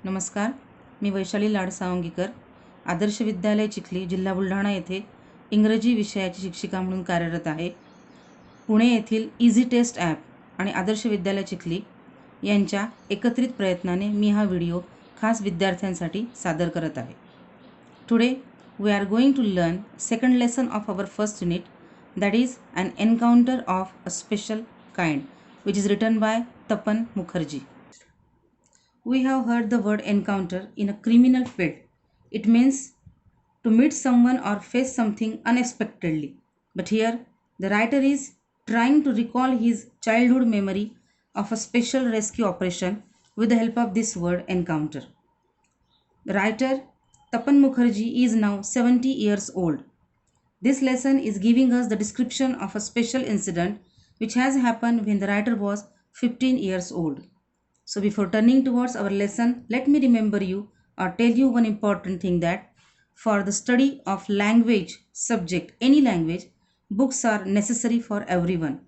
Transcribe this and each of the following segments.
नमस्कार, मी वैशाली लाड सावंगीकर, आदर्श विद्यालय चिखली, जिल्हा बुलढाणा येथे इंग्रजी विषयाची शिक्षिका म्हणून कार्यरत आहे. पुणे येथील इझी टेस्ट ॲप आणि आदर्श विद्यालय चिखली यांच्या एकत्रित प्रयत्नाने मी हा व्हिडिओ खास विद्यार्थ्यांसाठी सादर करत आहे. Today we are going to learn second lesson of our first unit, that is an encounter of a special kind, which is written by Tapan Mukherjee. We have heard the word encounter in a criminal field. It means to meet someone or face something unexpectedly. But here, the writer is trying to recall his childhood memory of a special rescue operation with the help of this word encounter. The writer, Tapan Mukherjee, is now 70 years old. This lesson is giving us the description of a special incident which has happened when the writer was 15 years old. So before turning towards our lesson, let me remember you or tell you one important thing, that for the study of language subject, any language, books are necessary for everyone.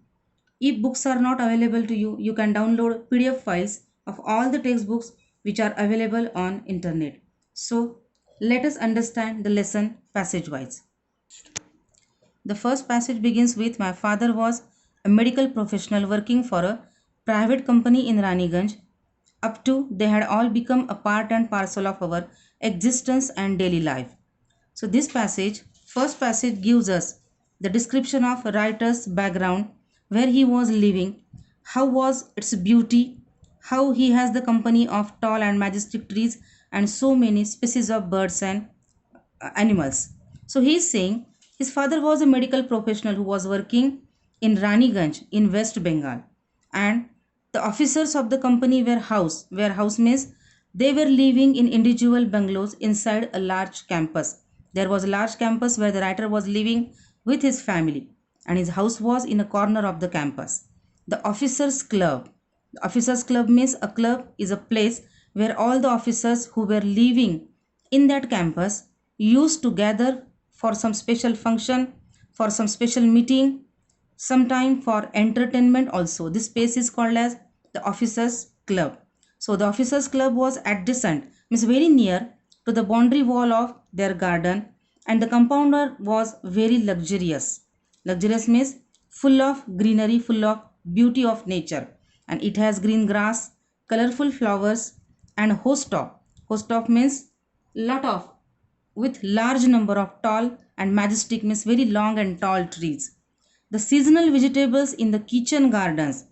If books are not available to you, you can download PDF files of all the textbooks which are available on internet. So let us understand the lesson passage wise. The first passage begins with, my father was a medical professional working for a private company in Raniganj. Up to they had all become a part and parcel of our existence and daily life. So this passage, first passage, gives us the description of a writer's background, where he was living, how was its beauty, how he has the company of tall and majestic trees and so many species of birds and animals. So he is saying his father was a medical professional who was working in Raniganj in West Bengal, and the officers of the company were house means they were living in individual bungalows inside a large campus. There was a large campus where the writer was living with his family, and his house was in a corner of the campus. The officers club. The officers club means a club is a place where all the officers who were living in that campus used to gather for some special function, for some special meeting, sometime for entertainment also. This space is called as the officers club. So the officers club was adjacent, means very near to the boundary wall of their garden, and the compound was very luxurious. Luxurious means full of greenery, full of beauty of nature, and it has green grass, colorful flowers, and host top. Host top means lot of, with large number of tall, and majestic means very long and tall trees. The seasonal vegetables in the kitchen gardens.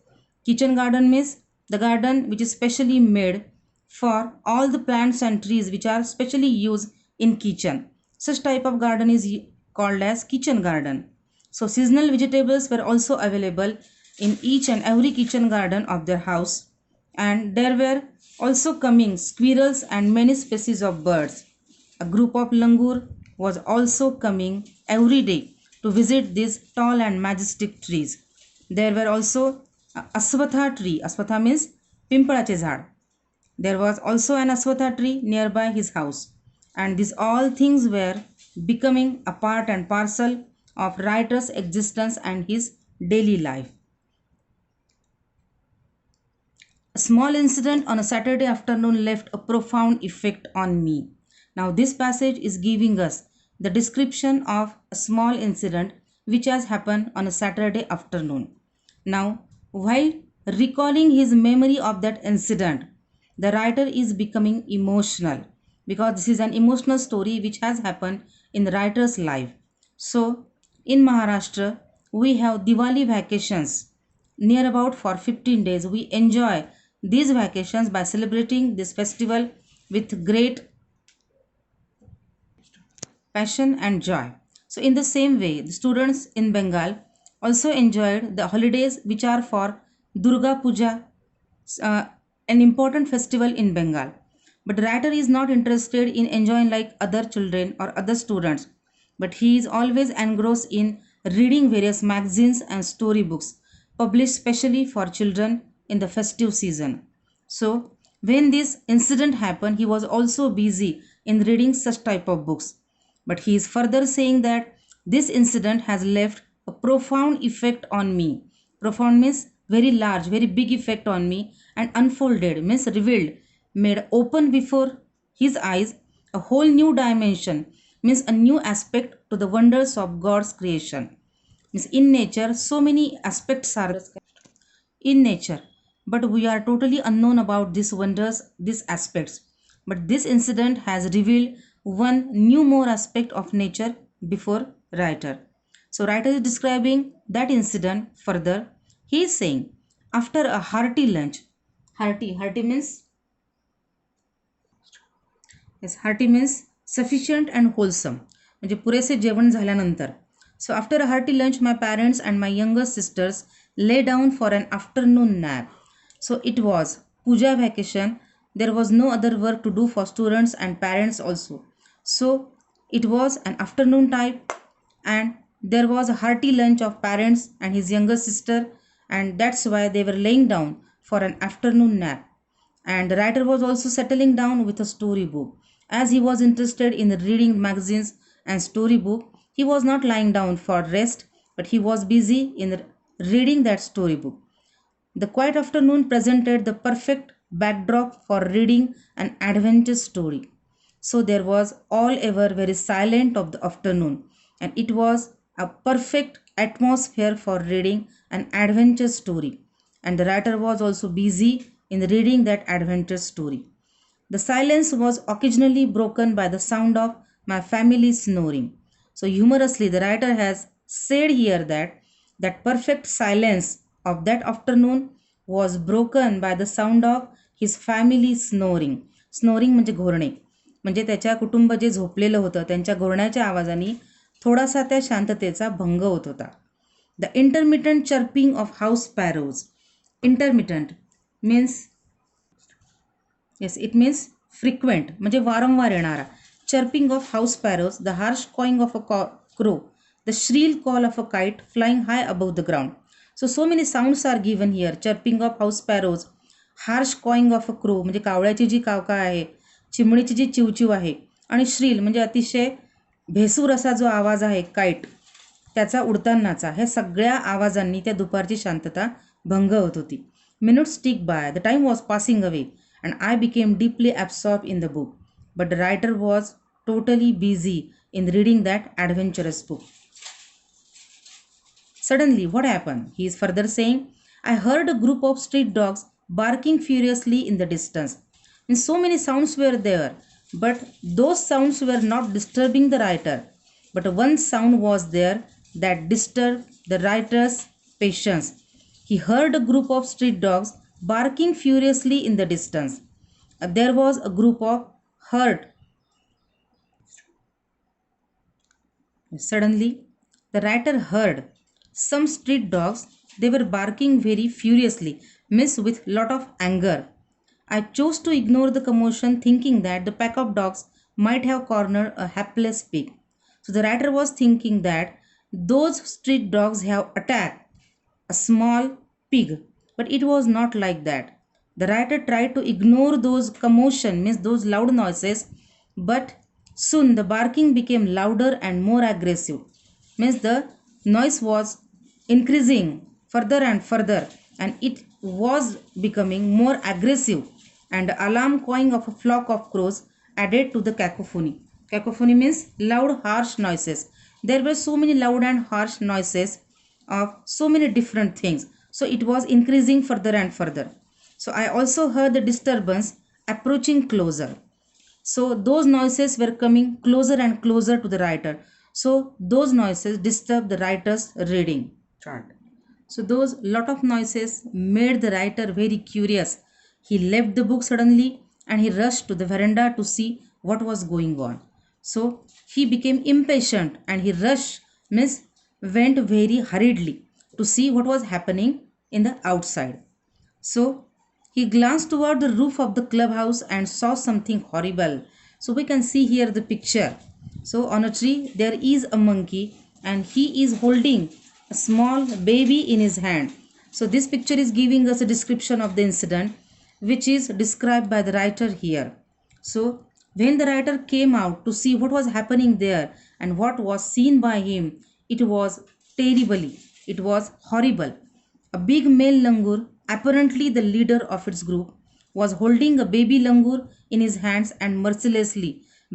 Kitchen garden means the garden which is specially made for all the plants and trees which are specially used in kitchen. Such type of garden is called as kitchen garden. So seasonal vegetables were also available in each and every kitchen garden of their house, and there were also coming squirrels and many species of birds. A group of langur was also coming every day to visit these tall and majestic trees. There were also aswatha tree. Aswatha means pimpalache झाड. There was also an aswatha tree nearby his house, and these all things were becoming a part and parcel of writer's existence and his daily life. A small incident on a Saturday afternoon left a profound effect on me. Now this passage is giving us the description of a small incident which has happened on a Saturday afternoon. Now, while recalling his memory of that incident, the writer is becoming emotional, because this is an emotional story which has happened in the writer's life. So, in Maharashtra, we have Diwali vacations near about for 15 days. We enjoy these vacations by celebrating this festival with great passion and joy. So in the same way, the students in Bengal also enjoyed the holidays which are for Durga Puja, an important festival in Bengal. But the writer is not interested in enjoying like other children or other students, but he is always engrossed in reading various magazines and storybooks published specially for children in the festive season. So when this incident happened, he was also busy in reading such type of books. But he is further saying that this incident has left a profound effect on me. Profound means very large, very big effect on me, and unfolded means revealed made open before his eyes a whole new dimension, means a new aspect to the wonders of God's creation. Means in nature, so many aspects are in nature, but we are totally unknown about these wonders, these aspects. But this incident has revealed one new more aspect of nature before writer. So writer is describing that incident further. He is saying, after a hearty lunch, hearty means, yes, hearty means sufficient and wholesome, म्हणजे पुरेसे जेवण झाल्यानंतर. So after a hearty lunch, my parents and my younger sisters lay down for an afternoon nap. So it was puja vacation. There was no other work to do for students and parents also. So it was an afternoon time, and there was a hearty lunch of parents and his younger sister, and that's why they were laying down for an afternoon nap. And the writer was also settling down with a storybook. As he was interested in reading magazines and storybook, he was not lying down for rest, but he was busy in reading that storybook. The quiet afternoon presented the perfect backdrop for reading an adventure story. So there was all ever very silent of the afternoon, and it was a perfect atmosphere for reading an adventure story. And the writer was also busy in reading that adventure story. The silence was occasionally broken by the sound of my family snoring. So humorously, the writer has said here that that perfect silence of that afternoon was broken by the sound of his family snoring. Snoring म्हणजे घोरणे, म्हणजे त्याच्या कुटुंब जे झोपलेलं होतं त्यांच्या घोरण्याच्या आवाजाने थोडासा त्या शांततेचा भंग होत होता. The intermittent chirping of house sparrows. Intermittent means, yes, it means frequent म्हणजे वारंवार येणारा. Chirping of house sparrows, the harsh cawing of a crow, the shrill call of a kite flying high above the ground. So many sounds are given here. Chirping of house sparrows, harsh cawing of a crow म्हणजे कावळ्याची जी कावकाळ आहे, चिमणीची जी चिवचिव आहे, आणि श्रील म्हणजे अतिशय भेसूर असा जो आवाज आहे काईट त्याचा उडतानाचा, ह्या सगळ्या आवाजांनी त्या दुपारची शांतता भंग होत होती. Minutes tick by, the time was passing away and I became deeply absorb in the book, but the writer was totally busy in reading that adventurous book. Suddenly, what happened? He is further saying, I heard a group of street dogs barking furiously in the distance. And so many sounds were there, but those sounds were not disturbing the writer. But one sound was there that disturbed the writer's patience. He heard a group of street dogs barking furiously in the distance. There was a group of herd. Suddenly, the writer heard some street dogs. They were barking very furiously, means with lot of anger. I chose to ignore the commotion, thinking that the pack of dogs might have cornered a hapless pig. So the writer was thinking that those street dogs have attacked a small pig, but it was not like that. The writer tried to ignore those commotion, means those loud noises, but soon the barking became louder and more aggressive. Means the noise was increasing further and further, and it was becoming more aggressive, and the alarm cawing of a flock of crows added to the cacophony. Cacophony means loud, harsh noises. There were so many loud and harsh noises of so many different things. So it was increasing further and further. So I also heard the disturbance approaching closer. So those noises were coming closer and closer to the writer. So those noises disturbed the writer's reading chart. So those lot of noises made the writer very curious. He left the book suddenly and he rushed to the veranda to see what was going on. So he became impatient and he rushed, means went very hurriedly to see what was happening in the outside. So he glanced toward the roof of the clubhouse and saw something horrible. So we can see here the picture. So on a tree there is a monkey and he is holding a small baby in his hand. So this picture is giving us a description of the incident which is described by the writer here. So when the writer came out to see what was happening there and what was seen by him, it was terribly, it was horrible. A big male langur, apparently the leader of its group, was holding a baby langur in his hands and mercilessly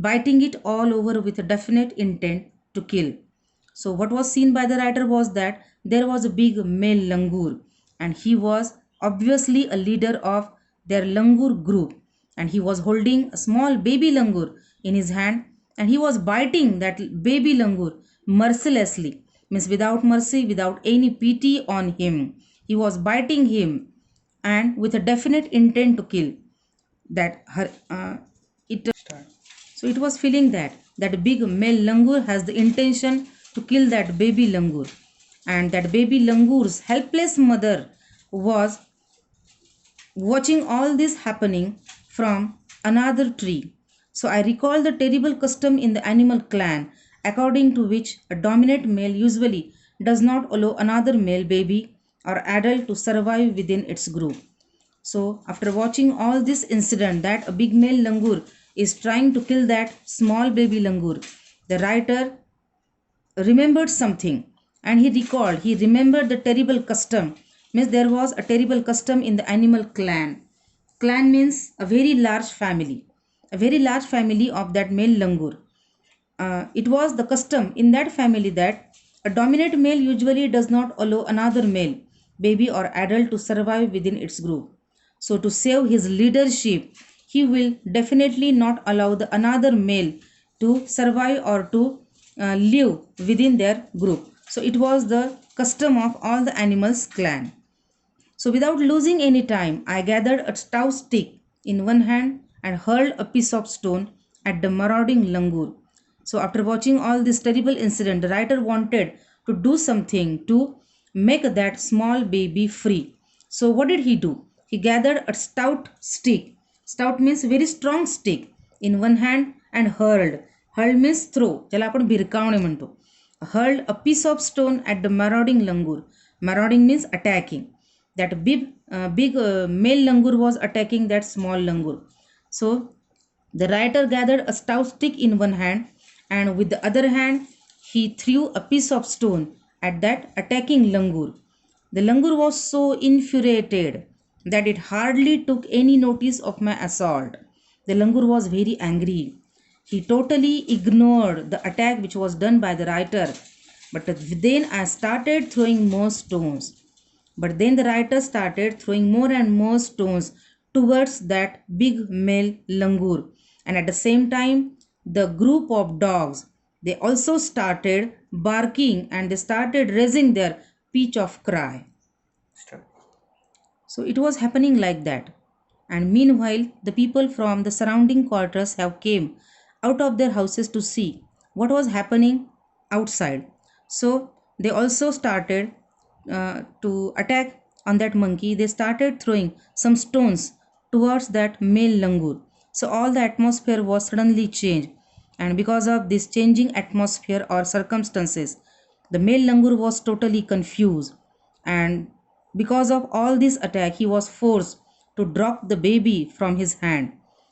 biting it all over with a definite intent to kill. So, what was seen by the writer was that there was a big male langur, and he was obviously a leader of their langur group, and he was holding a small baby langur in his hand, and he was biting that baby langur mercilessly, means without mercy, without any pity on him. He was biting him and with a definite intent to kill that her it so it was feeling that big male langur has the intention to kill that baby langur, and that baby langur's helpless mother was watching all this happening from another tree. So I recall the terrible custom in the animal clan, according to which a dominant male usually does not allow another male baby or adult to survive within its group. So after watching all this incident that a big male langur is trying to kill that small baby langur, the writer remembered something, and he remembered the terrible custom. Means there was a terrible custom in the animal clan means a very large family of that male langur. It was the custom in that family that a dominant male usually does not allow another male baby or adult to survive within its group. So to save his leadership, he will definitely not allow the another male to survive or to live within their group. So it was the custom of all the animals clan. So without losing any time, I gathered a stout stick in one hand and hurled a piece of stone at the marauding langur. So after watching all this terrible incident, the writer wanted to do something to make that small baby free. So what did he do? He gathered a stout stick. Stout means very strong stick in one hand and hurled. Hurled means throw. ज्याला आपण भिरकावणे म्हणतो. Hurled a piece of stone at the marauding langur. Marauding means attacking. That big male langur was attacking that small langur. So the writer gathered a stout stick in one hand, and with the other hand he threw a piece of stone at that attacking langur. The langur was so infuriated that it hardly took any notice of my assault. The langur was very angry. He totally ignored the attack which was done by the writer. But then I started throwing more stones. But then the writer started throwing more and more stones towards that big male langur. And at the same time, the group of dogs, they also started barking and they started raising their pitch of cry. So it was happening like that. And meanwhile, the people from the surrounding quarters have came out of their houses to see what was happening outside. So they also started to attack on that monkey. They started throwing some stones towards that male langur. So all the atmosphere was suddenly changed, and because of this changing atmosphere or circumstances, the male langur was totally confused, and because of all this attack he was forced to drop the baby from his hand.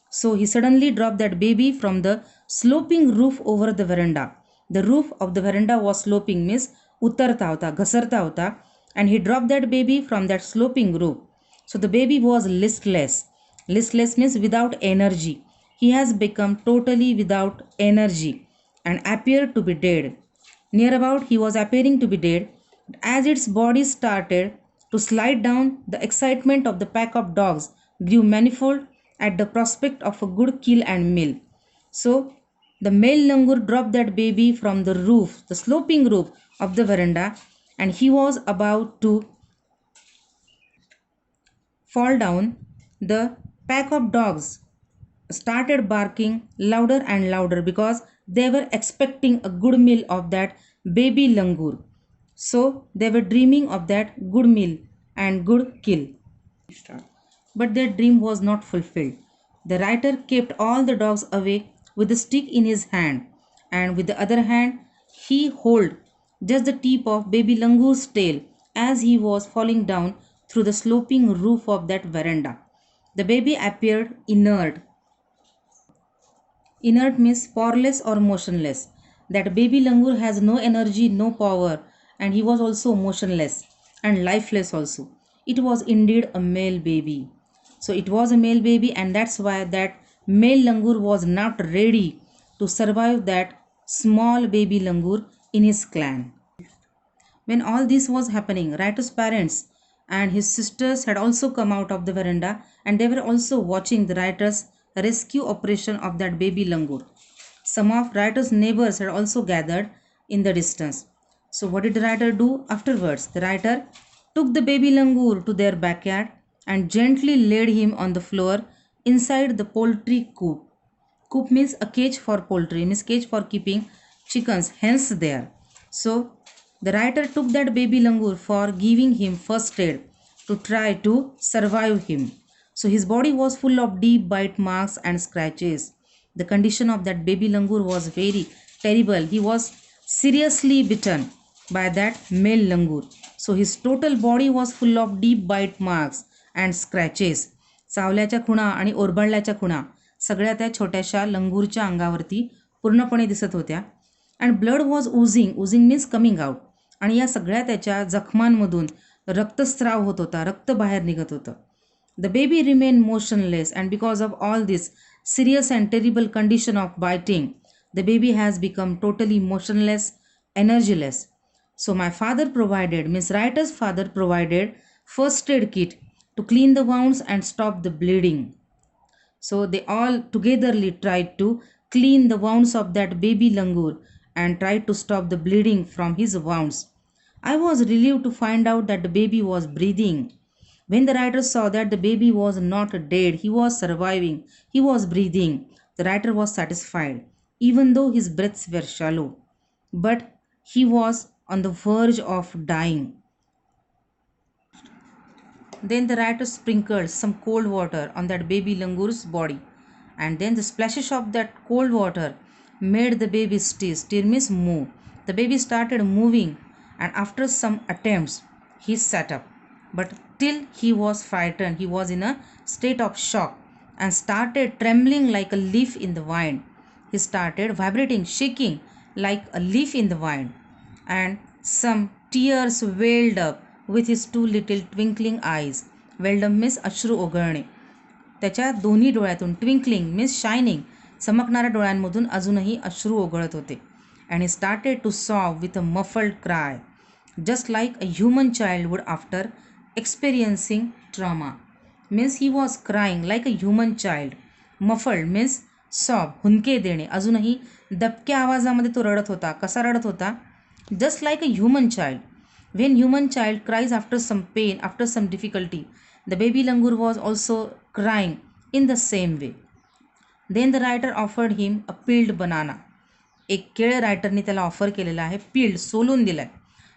So he suddenly dropped that baby from the sloping roof over the veranda. The roof of the veranda was sloping means utarta hota, ghasarta hota, and he dropped that baby from that sloping roof. So the baby was listless. Listless means without energy. He has become totally without energy and appeared to be dead. Near about he was appearing to be dead. As its body started to slide down, the excitement of the pack of dogs grew manifold at the prospect of a good kill and meal. So the male langur dropped that baby from the roof, the sloping roof of the veranda, and he was about to fall down. The pack of dogs started barking louder and louder because they were expecting a good meal of that baby langur. So they were dreaming of that good meal and good kill. But their dream was not fulfilled. The writer kept all the dogs away with a stick in his hand, and with the other hand he held just the tip of baby langur's tail as he was falling down through the sloping roof of that veranda. The baby appeared inert. Inert means powerless or motionless. That baby langur has no energy, no power, and he was also motionless and lifeless also. It was indeed a male baby. So it was a male baby, and that's why that male langur was not ready to survive that small baby langur in his clan. When all this was happening, Raito's parents and his sisters had also come out of the veranda, and they were also watching the Raito's rescue operation of that baby langur. Some of Raito's neighbors had also gathered in the distance. So what did the writer do afterwards? The writer took the baby langur to their backyard and gently laid him on the floor inside the poultry coop. Coop means a cage for poultry, means cage for keeping chickens, hence there. So the writer took that baby langur for giving him first aid to try to survive him. So his body was full of deep bite marks and scratches. The condition of that baby langur was very terrible. He was seriously bitten by that male langur. So his total body was full of deep bite marks and scratches. चावल्याच्या खुणा आणि ओरबाडल्याच्या खुणा सगळ्या त्या छोट्याशा लंगूरच्या अंगावरती पूर्णपणे दिसत होत्या. And blood was oozing means coming out. आणि या सगळ्या त्याच्या जखमांमधून रक्तस्राव होत होता, रक्त बाहेर निघत होतं. The baby remain motionless, and because of all this serious and terrible condition of biting, the baby has become totally motionless, energyless. So my father provided, means writer's father provided first aid kit to clean the wounds and stop the bleeding. So they all togetherly tried to clean the wounds of that baby langur and tried to stop the bleeding from his wounds. I was relieved to find out that the baby was breathing. When the writer saw that the baby was not dead, he was surviving, he was breathing, the writer was satisfied, even though his breaths were shallow. But he was on the verge of dying. Then the writer sprinkled some cold water on that baby langur's body, and then the splashes of that cold water made the baby stir. Stir means move. The baby started moving, and after some attempts, he sat up. But till he was frightened, he was in a state of shock and started trembling like a leaf in the wind. He started vibrating, shaking like a leaf in the wind, and some tears welled up with his two little twinkling eyes. Welled up means अश्रू ओघळणे. त्याच्या दोन्ही डोळ्यातून, twinkling means shining, चमकणाऱ्या डोळ्यांमधून अजूनही अश्रू ओघळत होते. And he started to sob with a muffled cry, just like a human child would after experiencing trauma. Means he was crying like a human child. Muffled means sob, हुंदके देणे. अजूनही दबक्या आवाजामध्ये तो रडत होता. कसा रडत होता? Just like a human child. When human child cries after some pain, after some difficulty, the baby langur was also crying in the same way. Then the writer offered him a peeled banana. एक केळ रायटरने त्याला offer केलेला आहे, peeled, सोलून दिलाय,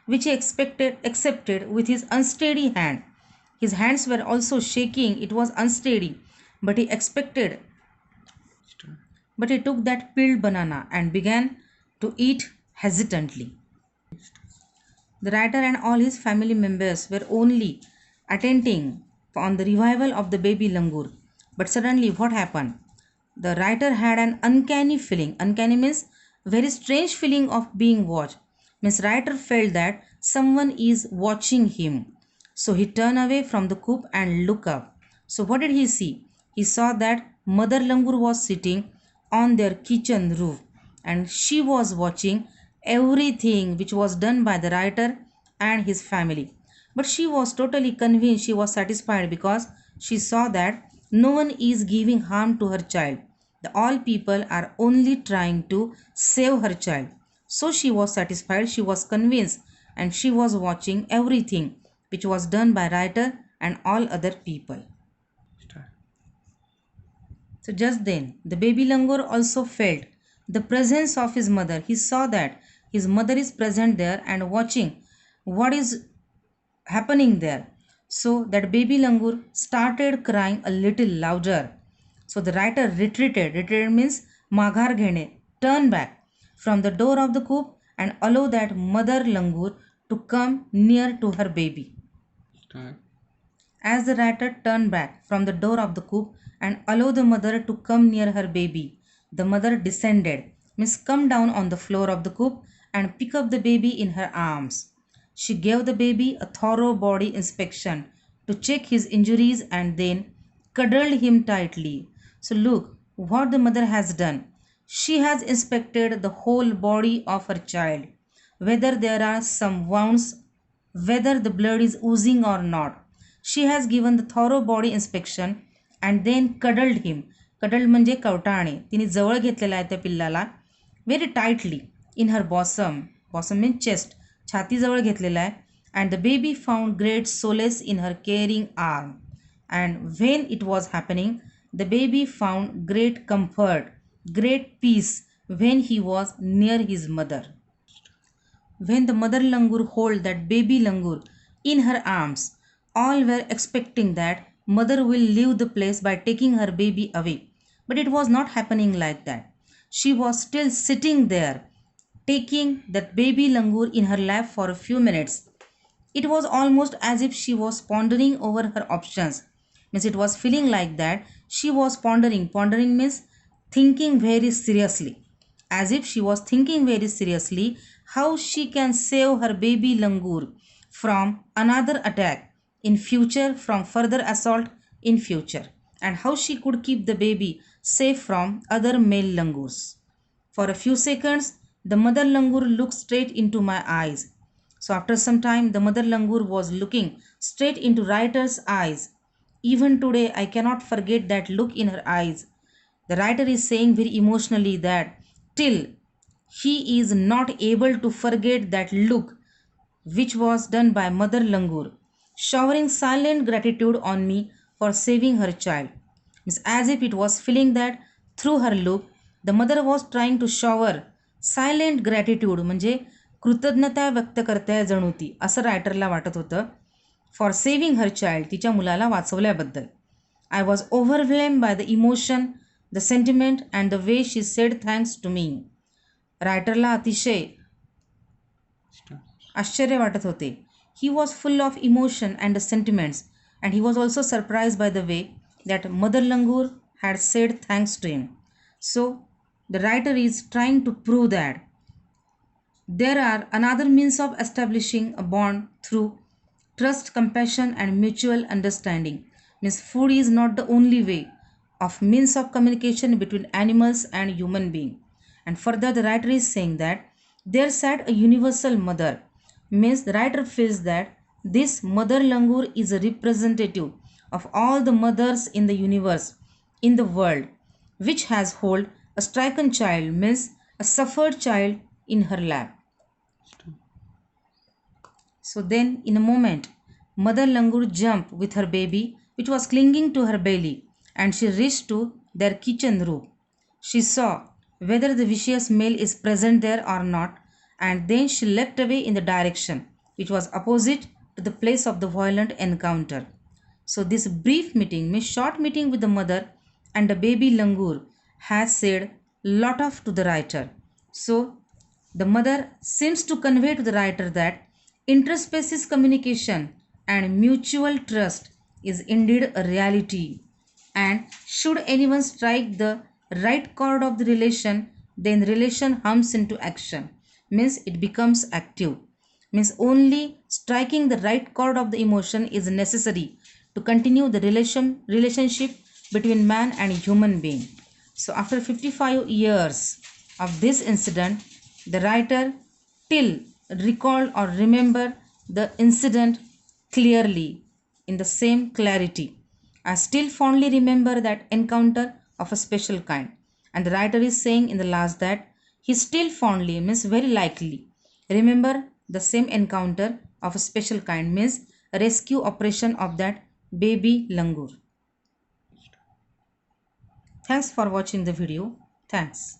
which he accepted with his unsteady hand. His hands were also shaking, it was unsteady, but he took that peeled banana and began to eat hesitantly. The writer and all his family members were only attending on the revival of the baby langur. But suddenly what happened? The writer had an uncanny feeling. Uncanny means very strange feeling of being watched. Means writer felt that someone is watching him. So he turned away from the coop and looked up. So what did he see? He saw that mother langur was sitting on their kitchen roof, and she was watching everything which was done by the writer and his family. But she was totally convinced, she was satisfied, because she saw that no one is giving harm to her child. All people are only trying to save her child. So she was satisfied, she was convinced, and she was watching everything which was done by writer and all other people. So just then the baby langur also felt the presence of his mother. He saw that his mother is present there and watching what is happening there. So that baby langur started crying a little louder. So the writer retreated. Retreated means maghar ghene, turn back from the door of the coop and allow that mother langur to come near to her baby. As the writer turned back from the door of the coop and allow the mother to come near her baby, the mother descended, means come down on the floor of the coop and pick up the baby in her arms. She gave the baby a thorough body inspection to check his injuries and then cuddled him tightly. So look what the mother has done. She has inspected the whole body of her child, whether there are some wounds, whether the blood is oozing or not. She has given the thorough body inspection and then cuddled him. Cuddled म्हणजे कवटाळणे. तिने जवळ घेतलेला आहे त्या पिल्लाला very tightly in her bosom. Bosom means chest. छातीजवळ घेतलेला आहे. And the baby found great solace in her caring arm. And when it was happening, the baby found great comfort, great peace when he was near his mother. When the mother langur held that baby langur in her arms, all were expecting that mother will leave the place by taking her baby away. But it was not happening like that. She was still sitting there, taking that baby langur in her lap for a few minutes. It was almost as if she was pondering over her options. Means it was feeling like that she was pondering. Pondering means thinking very seriously. As if she was thinking very seriously how she can save her baby langur from another attack in future, from further assault in future, and how she could keep the baby safe from other male langurs. For a few seconds, the mother langur looked straight into my eyes. So after some time, the mother langur was looking straight into writer's eyes. Even today, I cannot forget that look in her eyes. The writer is saying very emotionally that till he is not able to forget that look which was done by mother langur, showering silent gratitude on me for saving her child. It's as if it was feeling that through her look, the mother was trying to shower silent gratitude म्हणजे कृतज्ञता व्यक्त करते जणू ती असं रायटरला वाटत होतं for saving her child तिच्या मुलाला वाचवल्याबद्दल. I was overwhelm by the emotion, the sentiment and the way she said thanks to me. रायटरला अतिशय आश्चर्य वाटत होते. He was full of emotion and the sentiments and he was also surprise by the way that mother langur had said thanks to him. So the writer is trying to prove that there are another means of establishing a bond through trust, compassion and mutual understanding. Means food is not the only way of means of communication between animals and human being. And further the writer is saying that there sat a universal mother. Means the writer feels that this mother langur is a representative of all the mothers in the universe, in the world, which has hold a stricken child, means a suffered child in her lap. So then in a moment, mother langur jumped with her baby which was clinging to her belly and she reached to their kitchen roof. She saw whether the vicious male is present there or not, and then she leapt away in the direction which was opposite to the place of the violent encounter. So this brief meeting, means short meeting with the mother and the baby langur, has said lot of to the writer. So the mother seems to convey to the writer that interspecies communication and mutual trust is indeed a reality, and should anyone strike the right chord of the relation, then relation hums into action, means it becomes active. Means only striking the right chord of the emotion is necessary to continue the relationship between man and human being. So after 55 years of this incident, the writer still recalled or remember the incident clearly in the same clarity. I still fondly remember that encounter of a special kind. And the writer is saying in the last that he still fondly, means very likely, remember the same encounter of a special kind, means rescue operation of that baby langur. Thanks for watching the video. Thanks.